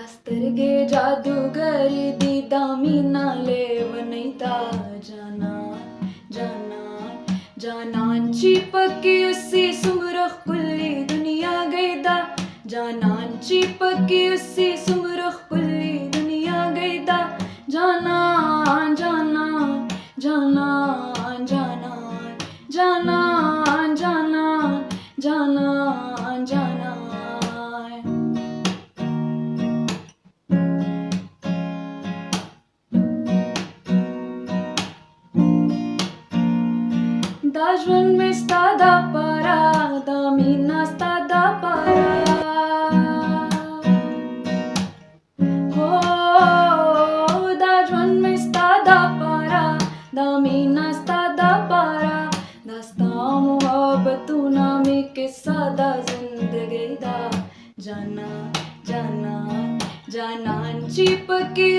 दास्तरगे जादूगरी दी दामिना लेवनैता जाना जाना जानांची पक्की उसी सुमरख कुल्ली दुनिया गईदा जानांची पक्की उसी सुमरख कुल्ली दुनिया गईदा जाना जाना जाना जाना जाना जाना जाना जाना Dajwan me stada para damina stada para oh dajwan me stada para damina stada para dasta mohabbatuna me ke sada zindagi da jana jana janan chipke